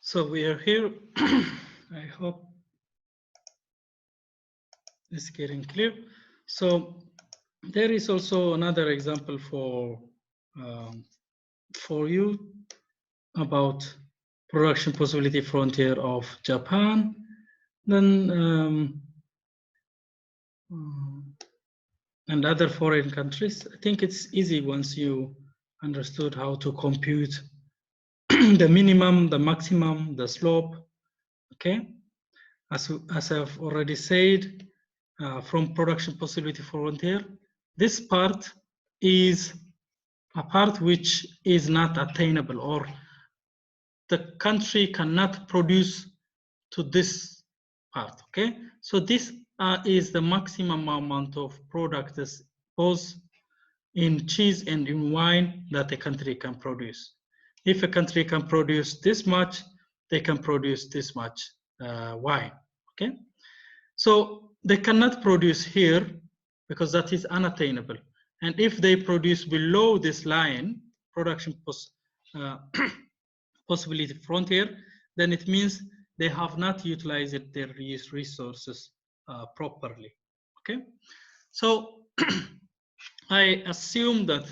So we are here. I hope it's getting clear. So there is also another example for you about production possibility frontier of Japan. Then and other foreign countries. I think it's easy once you understood how to compute the minimum, the maximum, the slope. Okay, as I've already said, from production possibility frontier, this part is a part which is not attainable, or the country cannot produce to this part. Okay, so this is the maximum amount of products both in cheese and in wine that a country can produce. If a country can produce this much, they can produce this much wine. Okay, so they cannot produce here because that is unattainable. And if they produce below this line, production possibility frontier, then it means they have not utilized their resources properly. Okay, so I assume that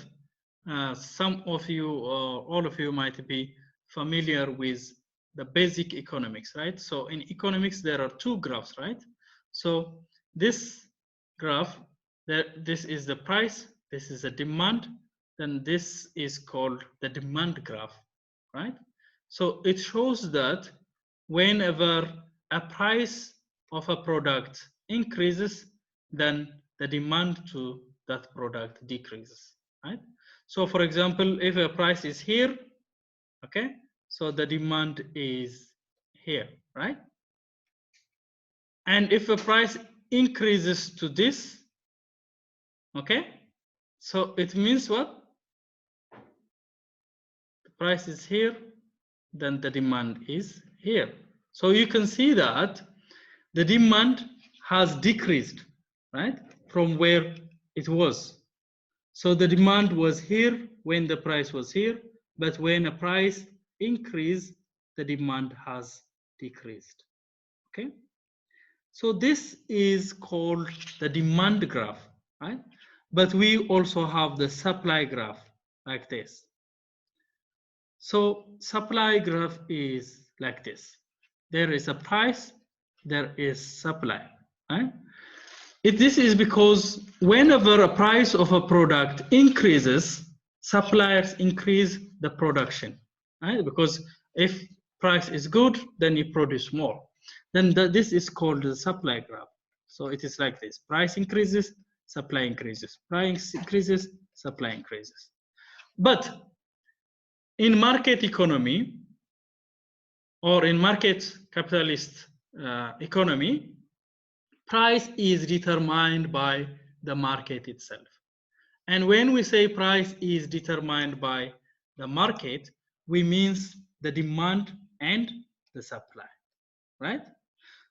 some of you or all of you might be familiar with the basic economics, right? So in economics, there are two graphs, right? So this graph, this is the price, this is the demand, then this is called the demand graph, right? So it shows that whenever a price of a product increases, then the demand to that product decreases, right? So for example, if a price is here, okay, so the demand is here, right? And if a price increases to this, okay, so it means what? The price is here, then the demand is here. So you can see that the demand has decreased, right, from where it was. So the demand was here when the price was here, but when a price increased, the demand has decreased. Okay, so this is called the demand graph, right? But we also have the supply graph like this. So supply graph is like this. There is a price, there is supply, right? This is because whenever a price of a product increases, suppliers increase the production, right? Because if price is good, then you produce more. Then this is called the supply graph. So it is like this: price increases, supply increases. Price increases, supply increases. But in market economy or in market capitalist economy, price is determined by the market itself. And when we say price is determined by the market, we means the demand and the supply, right?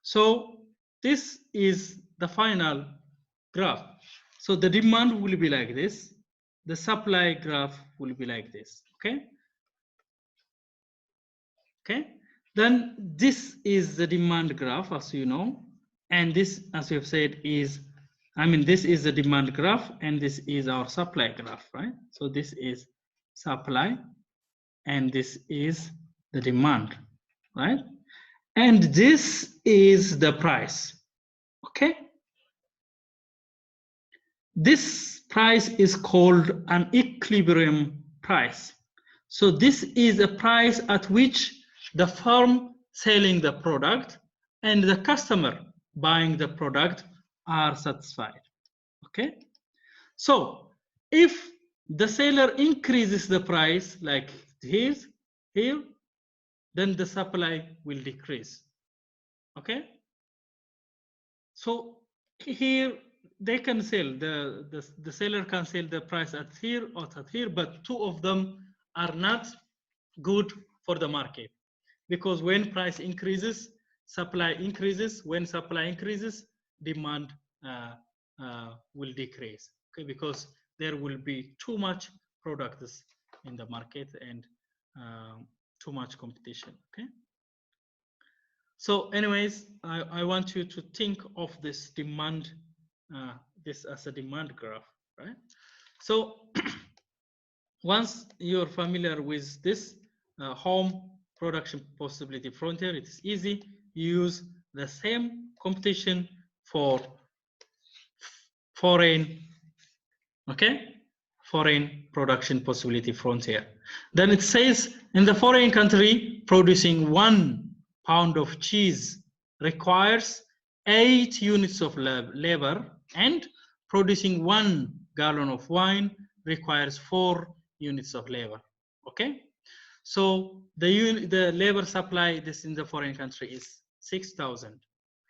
So this is the final graph. So the demand will be like this. The supply graph will be like this, okay? Okay, then this is the demand graph, as you know, and this, as we have said, is, this is the demand graph and this is our supply graph, right? So this is supply and this is the demand, right? And this is the price, okay? This price is called an equilibrium price. So this is a price at which the firm selling the product and the customer buying the product are satisfied. Okay, so if the seller increases the price like here, then the supply will decrease. Okay, so here they can sell, the seller can sell the price at here or at here, but two of them are not good for the market, because when price increases, supply increases. When supply increases, demand will decrease, okay, because there will be too much products in the market and too much competition. Okay, So anyways, I want you to think of this demand, this as a demand graph, right? So once you're familiar with this home production possibility frontier, it is easy. You use the same competition for foreign, okay, foreign production possibility frontier. Then it says in the foreign country, producing 1 pound of cheese requires 8 units of labor, and producing 1 gallon of wine requires 4 units of labor. Okay, so the labor supply this in the foreign country is 6,000.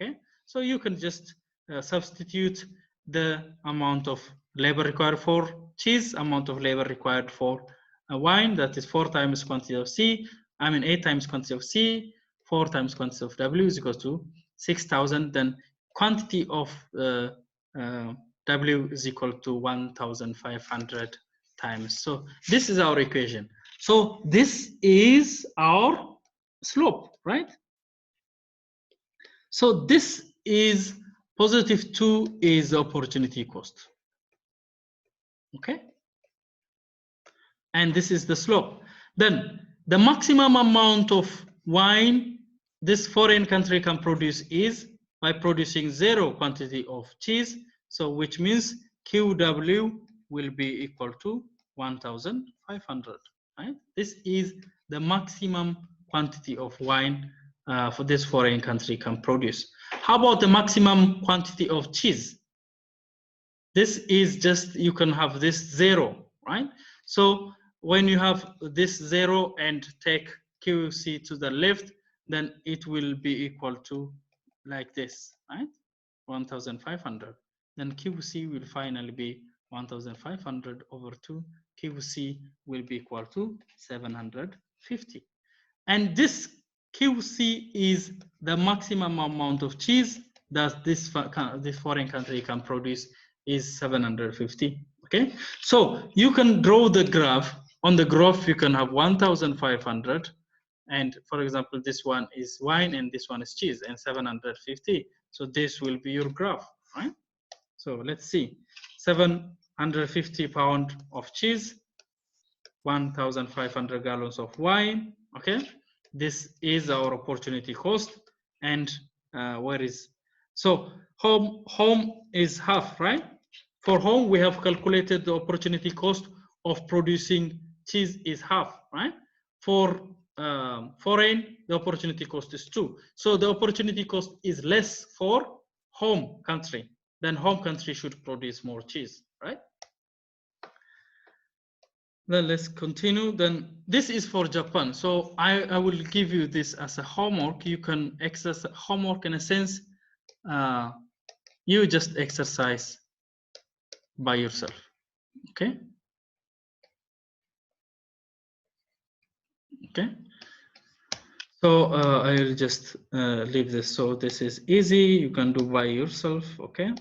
Okay, so you can just substitute the amount of labor required for cheese, amount of labor required for wine, that is 4 times quantity of C, 8 times quantity of C, 4 times quantity of W is equal to 6,000. Then quantity of W is equal to 1,500 times. So this is our equation. So this is our slope, right? So this is positive 2 is the opportunity cost. Okay? And this is the slope. Then the maximum amount of wine this foreign country can produce is by producing 0 quantity of cheese. So which means QW will be equal to 1,500, right? This is the maximum quantity of wine for this foreign country can produce. How about the maximum quantity of cheese? This is just, you can have this 0, right? So when you have this 0 and take QC to the left, then it will be equal to like this, right? 1,500. Then QC will finally be 1,500 over 2. QC will be equal to 750. And this QC is the maximum amount of cheese that this foreign country can produce is 750. Okay, so you can draw the graph. On the graph, you can have 1,500, and for example, this one is wine and this one is cheese, and 750. So this will be your graph, right? So let's see, 750 pounds of cheese, 1,500 gallons of wine. Okay, this is our opportunity cost. And where is, so home is half, right? For home we have calculated the opportunity cost of producing cheese is half, right? For foreign, the opportunity cost is 2. So the opportunity cost is less for home country. Then home country should produce more cheese, right? Then let's continue. Then this is for Japan. So I will give you this as a homework. You can exercise homework in a sense. You just exercise by yourself. Okay. Okay. So I'll just leave this. So this is easy. You can do by yourself. Okay.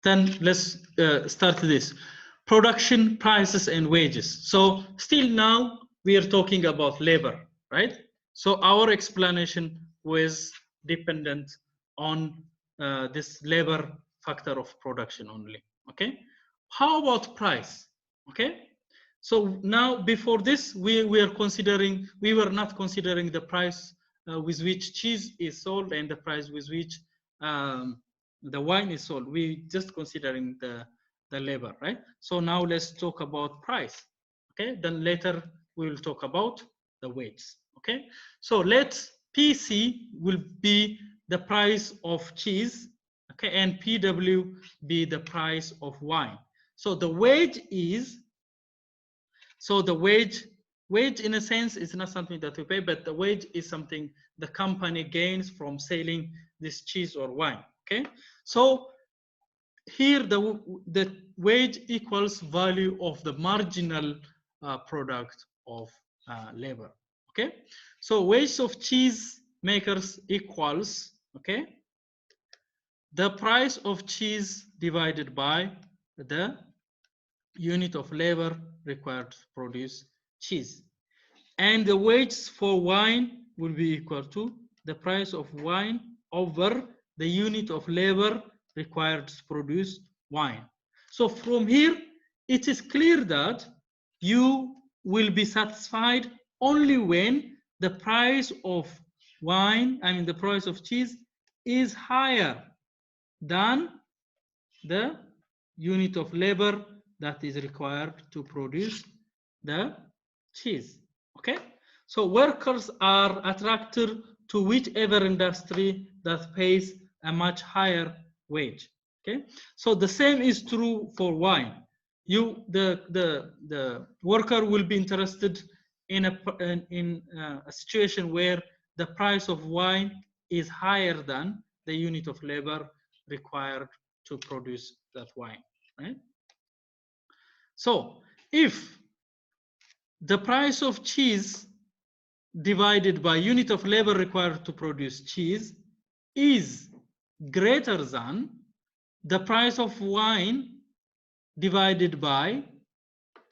Then let's start this. Production prices and wages. So still now we are talking about labor, right? So our explanation was dependent on this labor factor of production only, okay? How about price, okay? So now before this, we were not considering the price with which cheese is sold and the price with which the wine is sold. We just considering the labor, right? So now let's talk about price, okay? Then later we will talk about the wages, okay? So let's PC will be the price of cheese, okay, and PW be the price of wine. So the wage is, so the wage in a sense is not something that we pay, but the wage is something the company gains from selling this cheese or wine, okay? So here the wage equals value of the marginal product of labor, okay? So wage of cheese makers equals, okay, the price of cheese divided by the unit of labor required to produce cheese. And the wages for wine will be equal to the price of wine over the unit of labor required to produce wine. So from here, it is clear that you will be satisfied only when the price of wine, I mean the price of cheese, is higher than the unit of labor that is required to produce the cheese. Okay, so workers are attracted to whichever industry that pays a much higher wage. Okay, so the same is true for wine. The worker will be interested in a situation where the price of wine is higher than the unit of labor required to produce that wine, right? So if the price of cheese divided by unit of labor required to produce cheese is greater than the price of wine divided by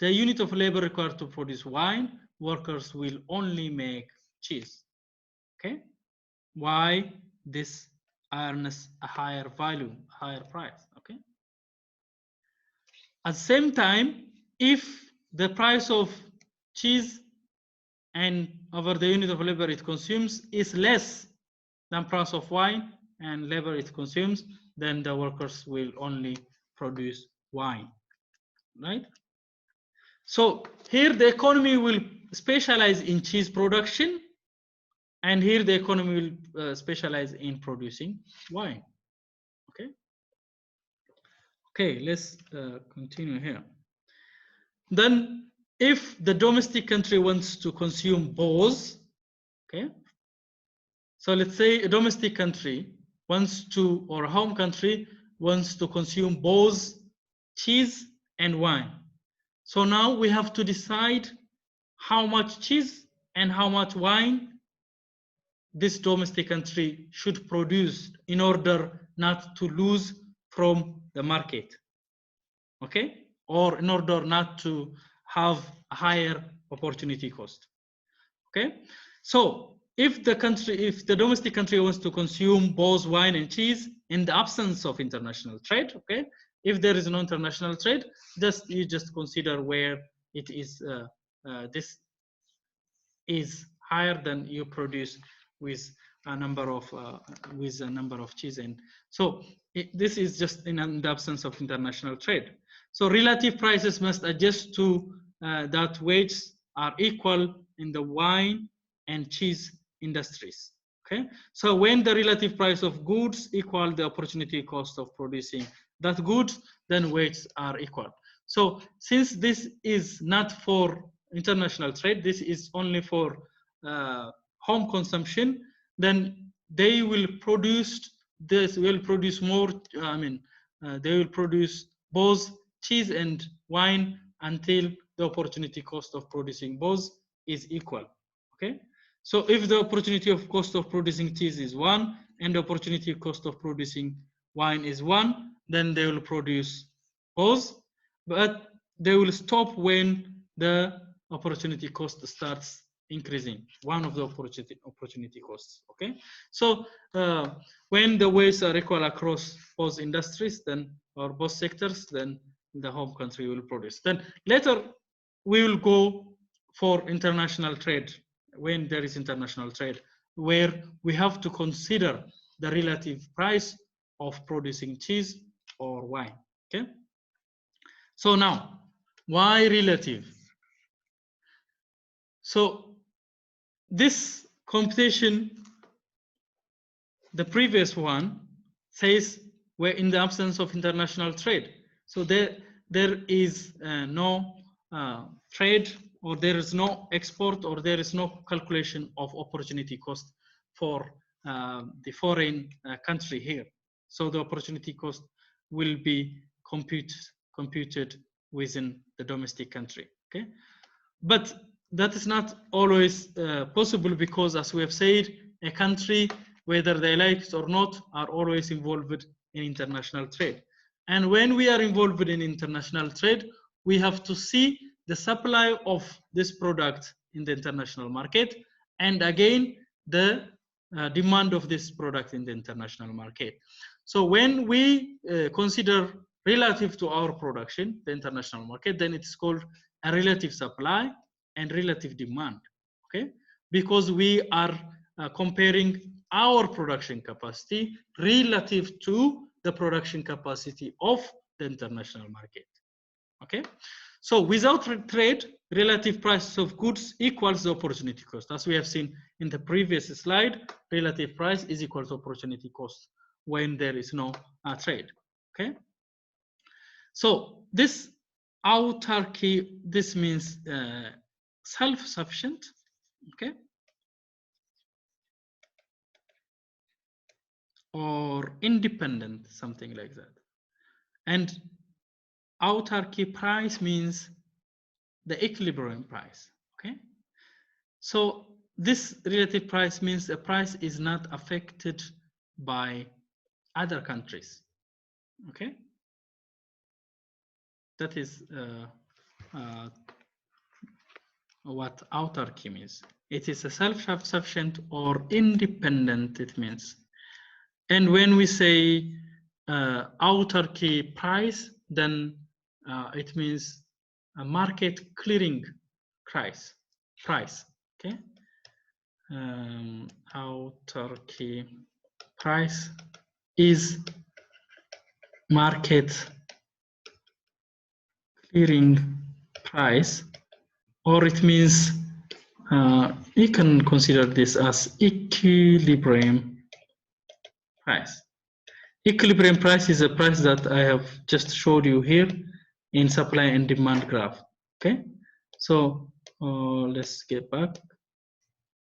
the unit of labor required to produce wine, workers will only make cheese. Okay, why? This earns a higher value, higher price. Okay, at the same time, if the price of cheese and over the unit of labor it consumes is less than price of wine and labor it consumes, then the workers will only produce wine, right? So here the economy will specialize in cheese production, and here the economy will specialize in producing wine. Okay. Okay, let's continue here. Then, if the domestic country wants to consume both, okay. So let's say a domestic country wants to, or a home country wants to consume both cheese and wine. So now we have to decide how much cheese and how much wine this domestic country should produce in order not to lose from the market, okay? Or in order not to have a higher opportunity cost, okay? So if the domestic country wants to consume both wine and cheese in the absence of international trade, okay? If there is no international trade, you just consider where it is, this is higher than you produce with a number of cheese. And so this is just in the absence of international trade. So relative prices must adjust to that wages are equal in the wine and cheese industries. Okay, so when the relative price of goods equal the opportunity cost of producing that goods, then wages are equal. So since this is not for international trade, this is only for home consumption, then they will produce more, they will produce both cheese and wine until the opportunity cost of producing both is equal. Okay, so if the opportunity of cost of producing cheese is 1 and the opportunity cost of producing wine is 1, then they will produce both, but they will stop when the opportunity cost starts increasing, one of the opportunity costs. Okay, so when the wages are equal across both industries, then, or both sectors, then the home country will produce. Then later we will go for international trade, when there is international trade, where we have to consider the relative price of producing cheese or wine. Okay, so now, why relative? So this computation, the previous one, says we're in the absence of international trade. So there is no trade, or there is no export, or there is no calculation of opportunity cost for the foreign country here. So the opportunity cost will be computed within the domestic country. Okay, but that is not always possible, because as we have said, a country, whether they like it or not, are always involved in international trade. And when we are involved in international trade, we have to see the supply of this product in the international market, and again the demand of this product in the international market. So when we consider relative to our production, the international market, then it's called a relative supply and relative demand, okay? Because we are comparing our production capacity relative to the production capacity of the international market, okay? So without trade, relative prices of goods equals the opportunity cost. As we have seen in the previous slide, relative price is equal to opportunity cost when there is no trade, okay? So this autarky, this means self-sufficient, okay? Or independent, something like that. And autarky price means the equilibrium price, okay? So this relative price means the price is not affected by other countries, okay? That is what autarky means. It is a self-sufficient or independent, it means. And when we say autarky price, then it means a market clearing price, okay? Autarky price is market clearing price, or it means you can consider this as equilibrium price. Equilibrium price is a price that I have just showed you here in supply and demand graph, okay? So let's get back.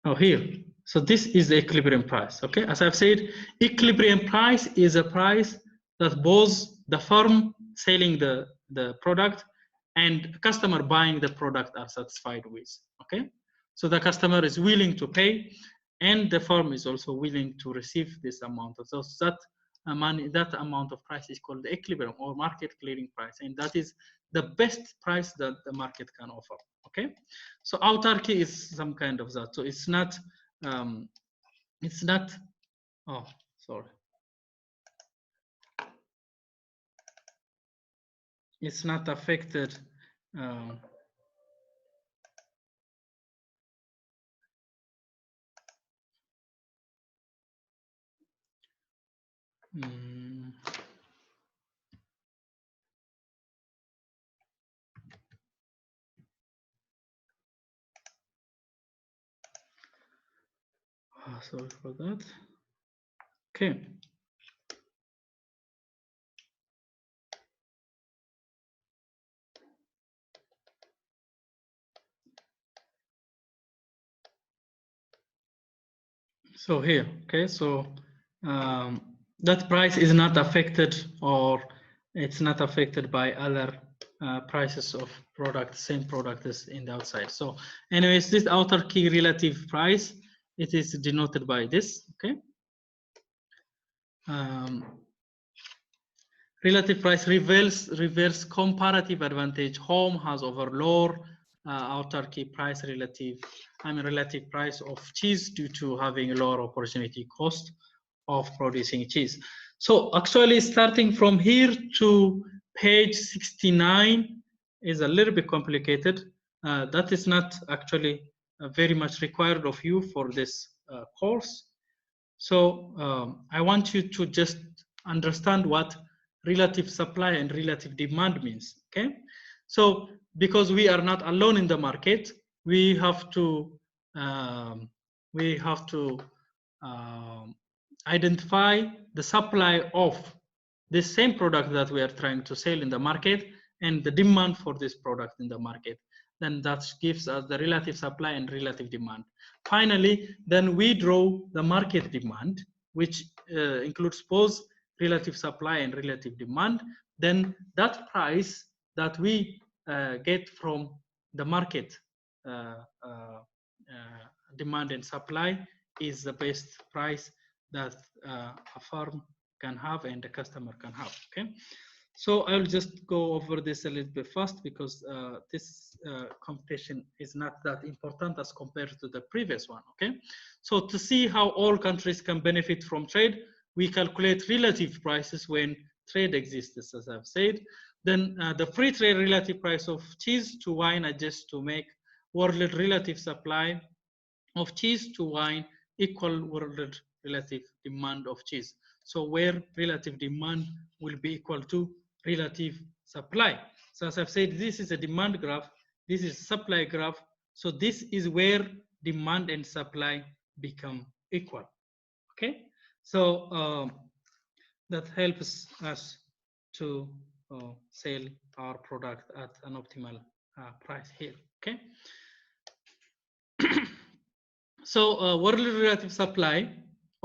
Oh, here. So this is the equilibrium price, okay? As I've said, equilibrium price is a price that both the firm selling the product and customer buying the product are satisfied with, okay? So the customer is willing to pay and the firm is also willing to receive this amount. So that money, that amount of price is called the equilibrium or market clearing price, and that is the best price that the market can offer, okay? So autarky is some kind of that. So it's not oh, sorry. It's not affected sorry for that. Okay. So here, okay, so that price is not affected, or it's not affected by other prices of product, same product is in the outside. So anyways, this autarky relative price, it is denoted by this, okay? Relative price reverse comparative advantage home has over lower autarky price relative price of cheese due to having lower opportunity cost of producing cheese. So actually starting from here to page 69 is a little bit complicated. That is not actually very much required of you for this course. So I want you to just understand what relative supply and relative demand means, okay? So because we are not alone in the market, we have to identify the supply of this same product that we are trying to sell in the market and the demand for this product in the market. Then that gives us the relative supply and relative demand. Finally, then we draw the market demand, which includes both relative supply and relative demand. Then that price that we get from the market demand and supply is the best price that a firm can have and the customer can have, okay? So I'll just go over this a little bit fast because this computation is not that important as compared to the previous one, okay? So to see how all countries can benefit from trade, we calculate relative prices when trade exists, as I've said. Then the free trade relative price of cheese to wine adjusts to make world relative supply of cheese to wine equal world relative demand of cheese. So where relative demand will be equal to relative supply. So as I've said, this is a demand graph, this is supply graph. So this is where demand and supply become equal, okay? So that helps us to sell our product at an optimal price here, okay? So world relative supply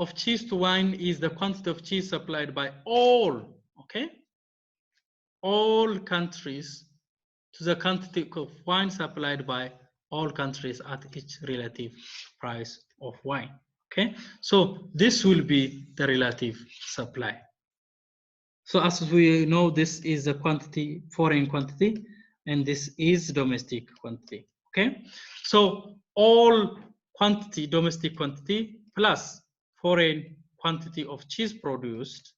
of cheese to wine is the quantity of cheese supplied by all, okay, all countries to the quantity of wine supplied by all countries at each relative price of wine, okay? So this will be the relative supply. So as we know, this is a quantity, foreign quantity, and this is domestic quantity, okay? So all quantity, domestic quantity, plus foreign quantity of cheese produced,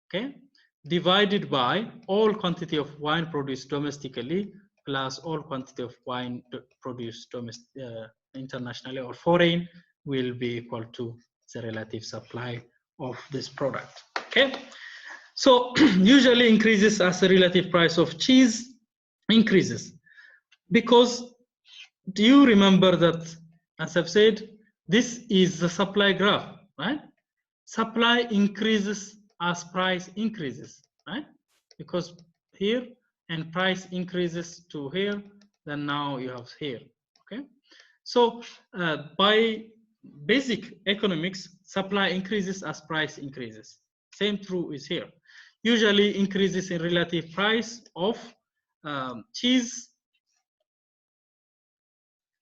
okay, divided by all quantity of wine produced domestically, plus all quantity of wine produced internationally or foreign, will be equal to the relative supply of this product, okay? So usually increases as the relative price of cheese increases, because do you remember that, as I've said, this is the supply graph, right? Supply increases as price increases, right? Because here and price increases to here, then now you have here, okay? So by basic economics, supply increases as price increases. Same true is here. Usually increases in relative price of cheese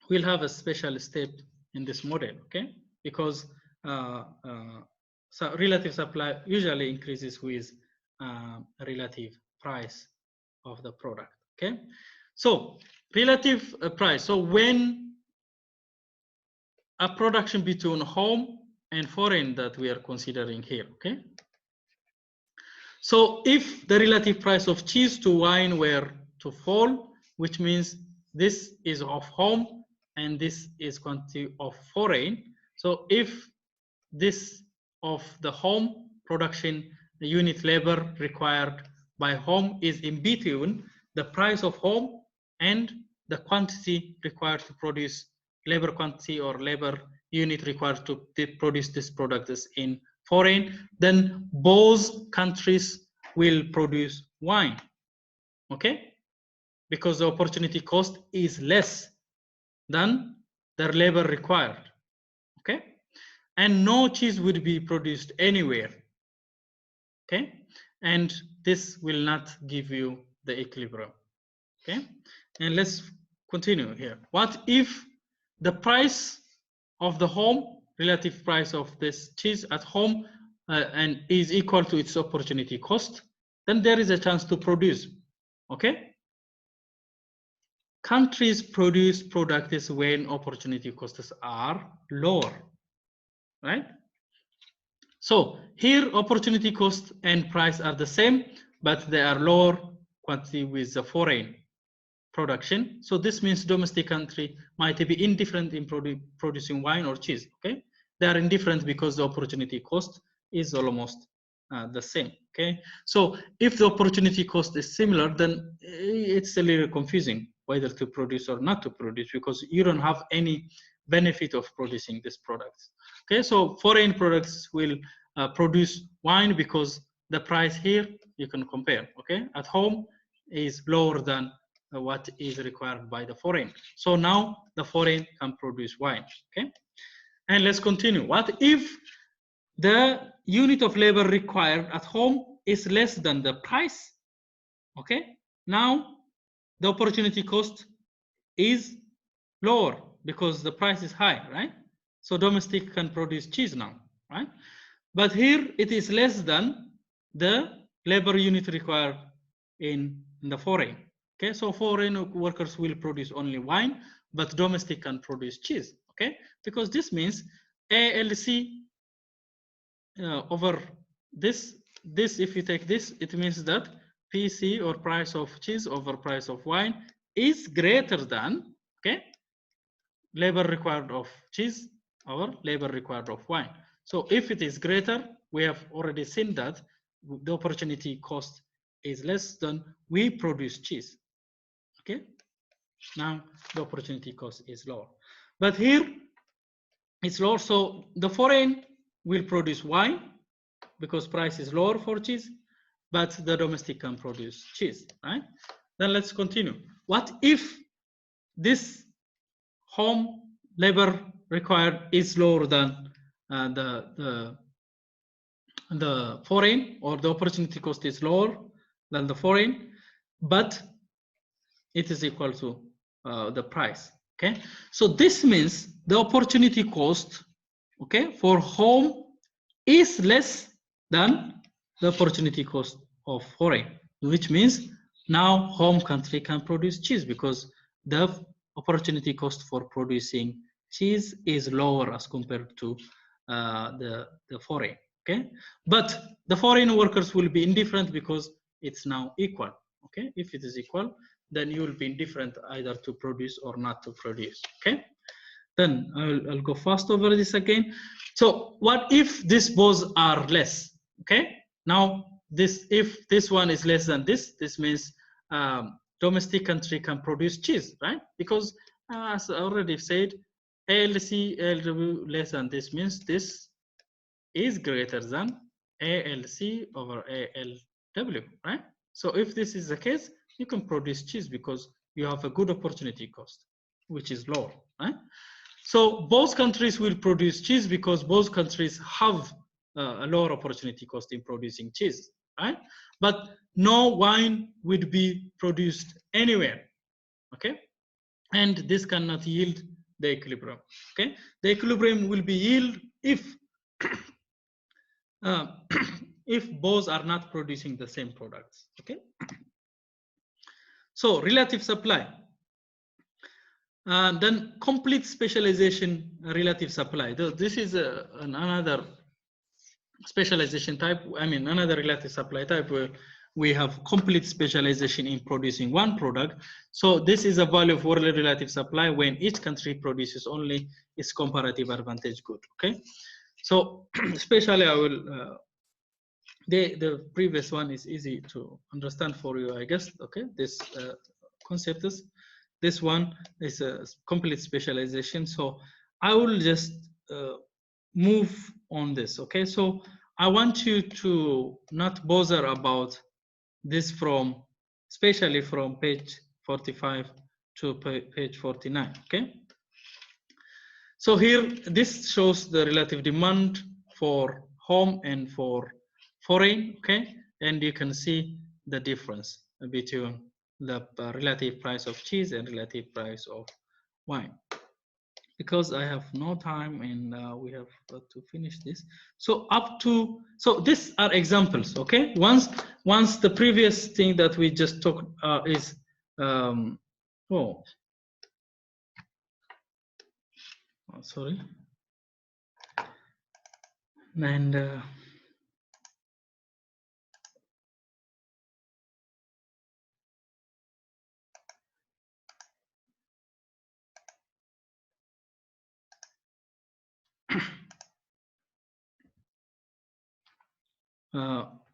will have a special step in this model, okay? Because so relative supply usually increases with relative price of the product, okay? So relative price, so when a production between home and foreign that we are considering here, okay? So if the relative price of cheese to wine were to fall, which means this is of home and this is quantity of foreign. So if this of the home production, the unit labor required by home is in between the price of home and the quantity required to produce, labor quantity or labor unit required to produce this product is in foreign, then both countries will produce wine, okay? Because the opportunity cost is less than their labor required, okay? And no cheese would be produced anywhere, okay? And this will not give you the equilibrium, okay? And let's continue here. What if the price of the home, relative price of this cheese at home and is equal to its opportunity cost, then there is a chance to produce, okay? Countries produce products when opportunity costs are lower, right? So here opportunity cost and price are the same, but they are lower quantity with the foreign production. So this means domestic country might be indifferent in producing wine or cheese, okay? They are indifferent because the opportunity cost is almost the same, okay? So if the opportunity cost is similar, then it's a little confusing whether to produce or not to produce, because you don't have any benefit of producing these products, okay? So foreign products will produce wine because the price here you can compare, okay? At home is lower than what is required by the foreign. So now the foreign can produce wine, okay? And let's continue. What if the unit of labor required at home is less than the price, okay? Now the opportunity cost is lower because the price is high, right? So domestic can produce cheese now, right? But here it is less than the labor unit required in the foreign. Okay, so foreign workers will produce only wine, but domestic can produce cheese. Okay, because this means ALC over this. If you take this, it means that PC, or price of cheese over price of wine, is greater than, okay, labor required of cheese or labor required of wine. So if it is greater, we have already seen that the opportunity cost is less than we produce cheese. Okay, now the opportunity cost is lower, but here it's lower. So the foreign will produce wine because price is lower for cheese, but the domestic can produce cheese, right? Then let's continue. What if this home labor required is lower than the foreign, or the opportunity cost is lower than the foreign, but it is equal to the price? Okay, so this means the opportunity cost, okay, for home is less than the opportunity cost of foreign, which means now home country can produce cheese because the opportunity cost for producing cheese is lower as compared to the foreign. Okay, but the foreign workers will be indifferent because it's now equal. Okay, if it is equal, then you will be indifferent either to produce or not to produce. Okay, then I'll go fast over this again. So what if these both are less? Okay, now this, if this one is less than this means domestic country can produce cheese, right? Because as I already said, ALC ALW less than this means this is greater than ALC over ALW, right? So if this is the case, you can produce cheese because you have a good opportunity cost, which is lower, right? So both countries will produce cheese because both countries have a lower opportunity cost in producing cheese, right? But no wine would be produced anywhere, okay? And this cannot yield the equilibrium, okay? The equilibrium will be yield if if both are not producing the same products, okay? So relative supply. Then complete specialization, relative supply. This is another specialization type. I mean, another relative supply type where we have complete specialization in producing one product. So this is a value of world relative supply when each country produces only its comparative advantage good. Okay, so especially I will. The previous one is easy to understand for you, I guess. Okay, this concept is. This one is a complete specialization. So I will just move on this. Okay, so I want you to not bother about this from, especially from page 45 to page 49. Okay, so here this shows the relative demand for home and for foreign. Okay, and you can see the difference between the relative price of cheese and relative price of wine. Because I have no time and we have to finish this. So up to, so these are examples, okay? Once the previous thing that we just talked is, sorry. And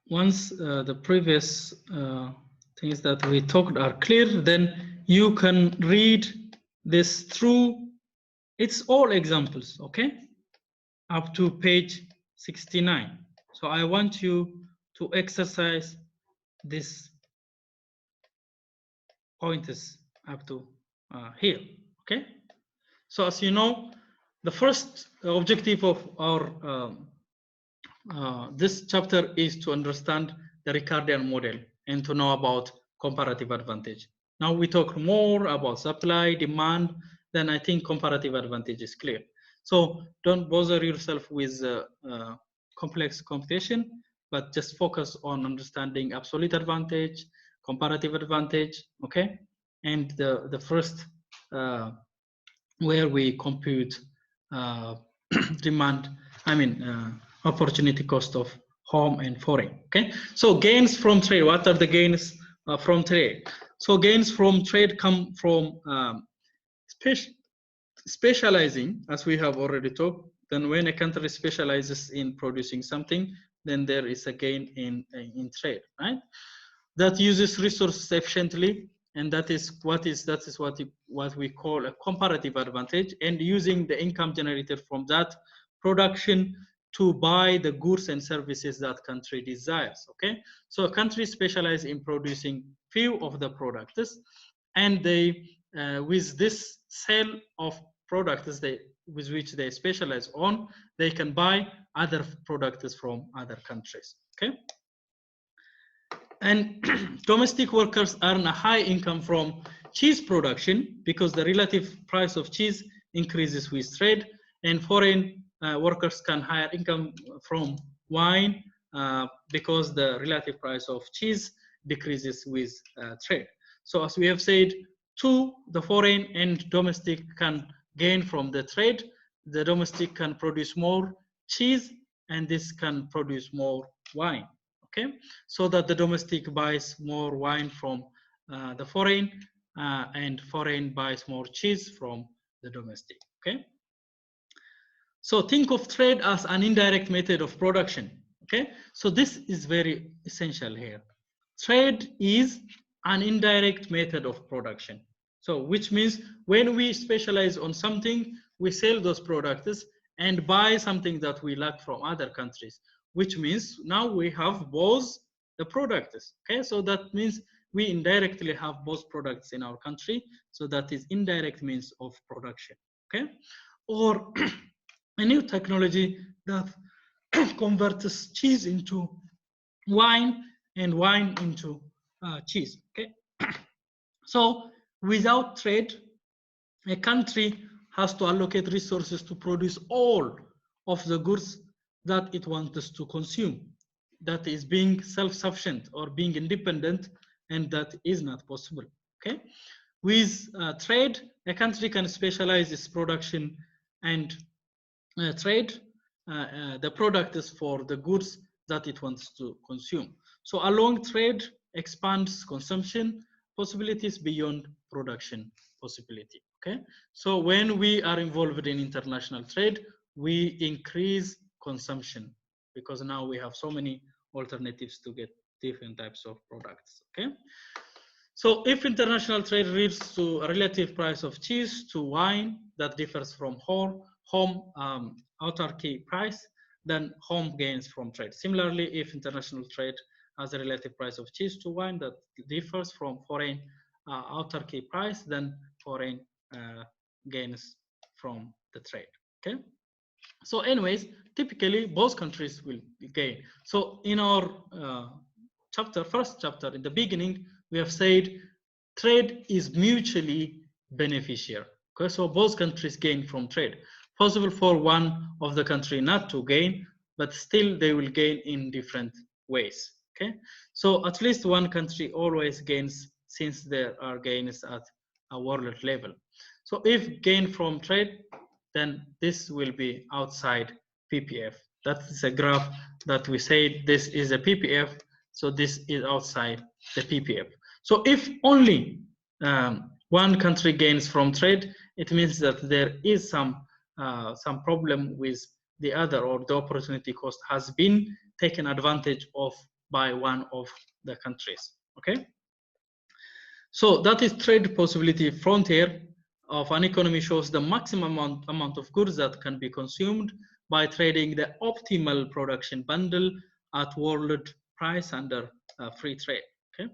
once the previous things that we talked are clear, then you can read this through. It's all examples, okay? Up to page 69. So I want you to exercise this pointers up to here, okay? So as you know, the first objective of our this chapter is to understand the Ricardian model and to know about comparative advantage. Now we talk more about supply, demand, then I think comparative advantage is clear. So don't bother yourself with complex computation, but just focus on understanding absolute advantage, comparative advantage, okay? And the first where we compute demand, opportunity cost of home and foreign, okay? So gains from trade, what are the gains from trade? So gains from trade come from specializing, as we have already talked. Then when a country specializes in producing something, then there is a gain in trade, right? That uses resources efficiently, and that is what we call a comparative advantage, and using the income generated from that production to buy the goods and services that country desires, okay? So a country specialize in producing few of the products, and they with this sale of products with which they specialize on, they can buy other products from other countries, okay? And domestic workers earn a high income from cheese production because the relative price of cheese increases with trade, and foreign workers can higher income from wine because the relative price of cheese decreases with trade. So as we have said, the foreign and domestic can gain from the trade. The domestic can produce more cheese, and this can produce more wine, okay? So that the domestic buys more wine from the foreign, and foreign buys more cheese from the domestic, okay? So think of trade as an indirect method of production, okay? So this is very essential here. Trade is an indirect method of production. So which means when we specialize on something, we sell those products and buy something that we lack from other countries, which means now we have both the products, okay? So that means we indirectly have both products in our country. So that is indirect means of production, okay? Or a new technology that converts cheese into wine and wine into cheese, okay? So without trade, a country has to allocate resources to produce all of the goods that it wants to consume. That is being self-sufficient or being independent, and that is not possible, okay? With trade, a country can specialize its production and trade the product is for the goods that it wants to consume. So along trade expands consumption possibilities beyond production possibility, okay? So when we are involved in international trade, we increase consumption because now we have so many alternatives to get different types of products, okay? So if international trade leads to a relative price of cheese to wine that differs from home autarky price, then home gains from trade. Similarly, if international trade has a relative price of cheese to wine that differs from foreign autarky price, then foreign gains from the trade, okay? So anyways, typically both countries will gain. So in our first chapter, in the beginning, we have said trade is mutually beneficial. Okay, so both countries gain from trade. Possible for one of the country not to gain, but still they will gain in different ways. Okay, so at least one country always gains since there are gains at a world level. So if gain from trade, then this will be outside PPF. That is a graph that we say this is a PPF, so this is outside the PPF. So if only one country gains from trade, it means that there is some problem with the other, or the opportunity cost has been taken advantage of by one of the countries, okay? So that is trade possibility frontier of an economy shows the maximum amount of goods that can be consumed by trading the optimal production bundle at world price under free trade, okay?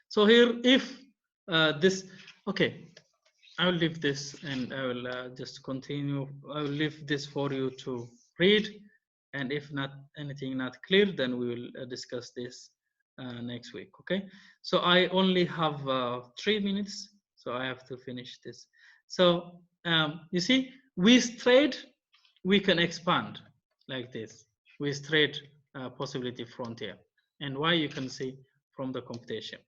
So here, if okay, I will leave this and I will just continue. I will leave this for you to read. And if not anything not clear, then we will discuss this next week, okay? So I only have 3 minutes, so I have to finish this. So you see, with trade, we can expand like this with trade possibility frontier. And why you can see from the computation.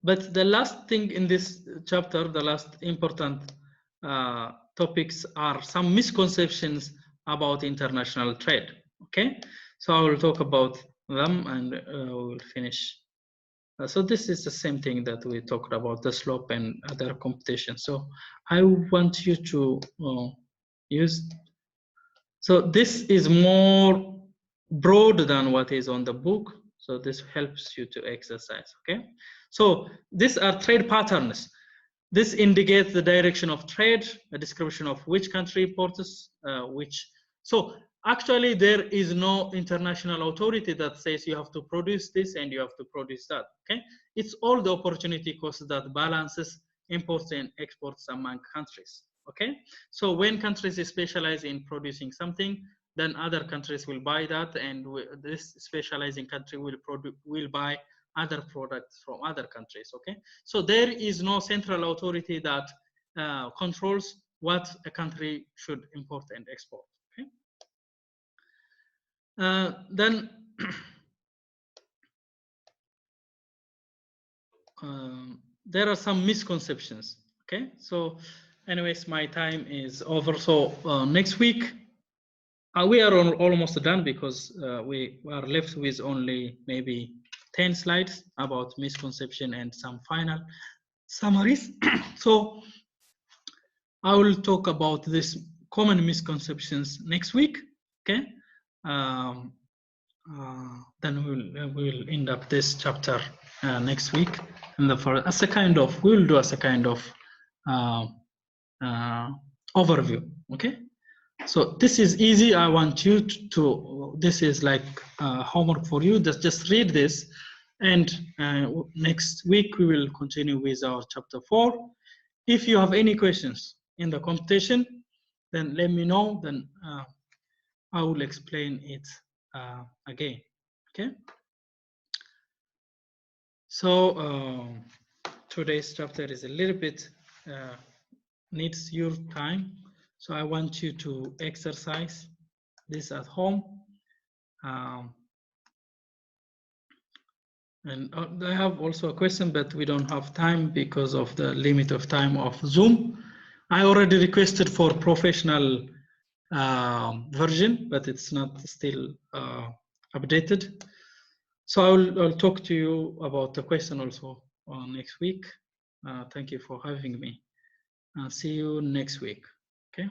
But the last thing in this chapter, the last important topics are some misconceptions about international trade. Okay, so I will talk about them and we'll finish. So this is the same thing that we talked about, the slope and other computation. So I want you to use. So this is more broad than what is on the book. So this helps you to exercise, okay? So these are trade patterns. This indicates the direction of trade, a description of which country imports which. So actually there is no international authority that says you have to produce this and you have to produce that, okay? It's all the opportunity cost that balances imports and exports among countries, okay? So when countries specialize in producing something, then other countries will buy that, and this specializing country will buy other products from other countries, okay? So there is no central authority that controls what a country should import and export, okay? Then there are some misconceptions, okay? So anyways, my time is over. So next week, we are almost done because we are left with only maybe 10 slides about misconception and some final summaries. So I will talk about this common misconceptions next week, okay? Then we'll end up this chapter next week, and as a kind of, we'll do as a kind of overview, okay? So this is easy. I want you to this is like homework for you. Just read this, and next week we will continue with our chapter 4. If you have any questions in the computation, then let me know. Then I will explain it again. Okay. So today's chapter is a little bit needs your time. So I want you to exercise this at home. And I have also a question, but we don't have time because of the limit of time of Zoom. I already requested for professional version, but it's not still updated. So I'll talk to you about the question also next week. Thank you for having me. See you next week. Okay.